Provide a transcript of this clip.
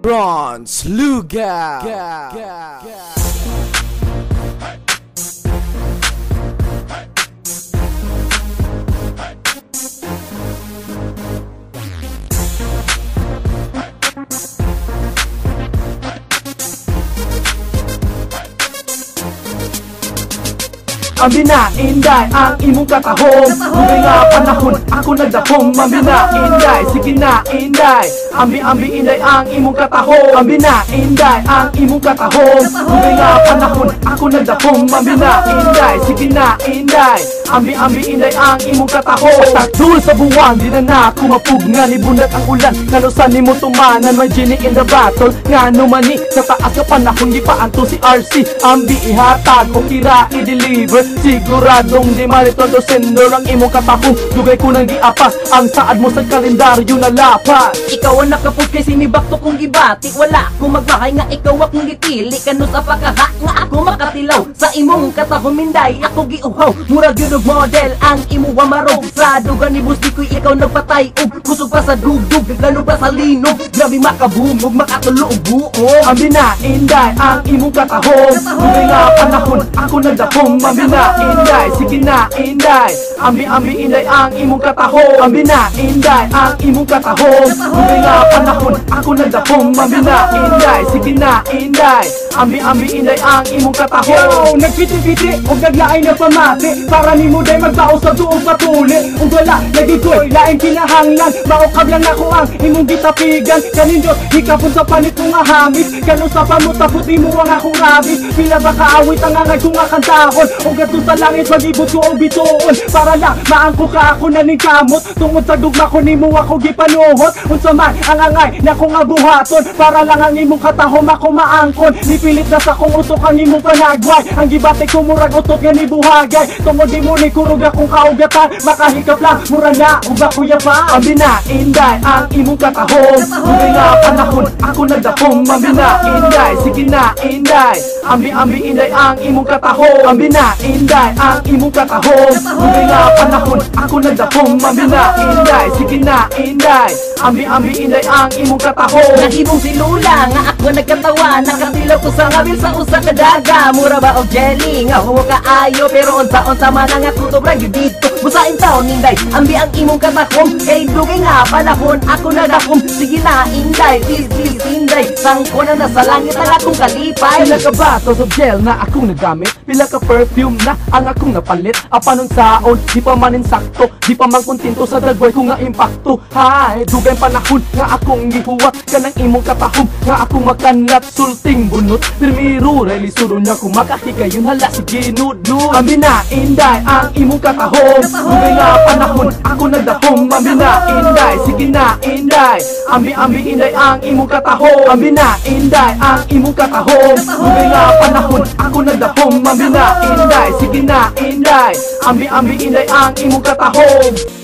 Bronze Lugaw. Ambina, inday, ang imong katahom. Dugay nga panahon, ako nagdahom. Ambina, inday, sige na, inday. Ambi, inday, ang imong katahom. Ambina, inday, ang imong katahom. Dugay nga panahon, ako nagdahom. Ambina, inday, sige na, inday. Ambi, inday, ang imong katahom. Takdul sa buwan, di na kumapug nga libunat ang ulan. Nalusan ni mo tumanan, may genie in the battle. Nga numani, sa taas ka panahon, di pa anto si RC. Ambi, ihatag, o kira, i-deliver. Siguradong di marito do sendor ang imong katahong. Dugay ko nang giapas ang saad mo sa kalendaryo na lapas. Ikaw ang nakapud kay sinibakto kong gibati. Wala akong magbahay nga ikaw akong gipili. Kano sa pagkaha nga ako makatilaw. Sa imong katahong minday ako giuhaw. Murag yun og model ang imuwa marog. Sa dugan ni Busdi ko'y ikaw nagpatay. Kusog pa sa dugdug, lalo pa sa linog. Grabe makabumog, makatulo og buo. Ambina, inday, ang imong katahong. Dugay nga panahon, ako nagdahom. Ambina, inday, sige na, inday. Ambi, inday, ang imong katahong. Ambina, inday, ang imong katahong. Dugay nga panahon, ako nagdahom. Ambina, inday, sige na, inday. Ambi, inday, ang imong katahong. Nagpiti-piti, o gaglaay na pamati. Para ni mo day magtao sa tuong patuli. Ug wala, nagikoy, laing kinahanglan. Maukab lang ako ang imong gitapigan. Kanindot, hikapon sa panit kong ahamis. Kano sa pamutapot mo ang akong rabis. Pila ba kaawit ang angay kong akantahon. O gato sa langit, magibot ko ang bituon. Para lang, maangko ka ako na ning kamot. Tungod sa dugma ko ni mo ako gipanuhot. Unsa man, ang angay na kong abuhaton. Para lang ang imong katahom ako maangkon. Nipilit na sa kong utok ang imong panagway. Ang gibate ko murag utot nga ni buhagay. Tungod di mo ni kurog akong kaugatan. Makahikap lang, mura na, uba kuya pa. Ambina, inday, ang imong katahom. Dugay nga panahon, ako nagdahom. Ambina, inday, sige na, inday. Ambi, inday, ang imong katahom. Ambina, inday, ang imong katahom. Dugay nga panahon, ako nagdahom. Ambina, inday, sige na, inday. Ambi, inday, ang imong katahom. Nahibong silula nga ako nagkatawa. Nakatilaw ko sa ngabil sa usa ka daga. Mura ba og jelly nga huwa kaayo. Pero unsa man nga tutubra gyud dito. Busain taon ninday, ambi ang imong katahom. Kay dugay nga panahon, ako nagdahom. Sige na, inday, please, inday. Sangko na nasa langit ang akong kalipay. Pila ka batos of gel na akong nagamit. Pila ka perfume na ang akong napalit. Apanong saon, di pa man insakto. Di pa man kontinto sa dagway ko nga impacto. Hay, dugay panahon nga akong gihuwat. Kanang imong katahom nga akong makanat. Sulting bunot, pirmiro, relisuro niya kung makahigayon. Hala, sige, nudnud. Ambina, inday, ang imong katahom. Dugay nga panahon, ako nagdahom. Ambina, inday, sige na, inday. Ambi, inday, ang imong katahom. Ambina, inday, ang imong katahom. Dugay nga panahon, ako nagdahom. Ambina, inday, sige na, inday. Ambi, inday, ang imong katahom.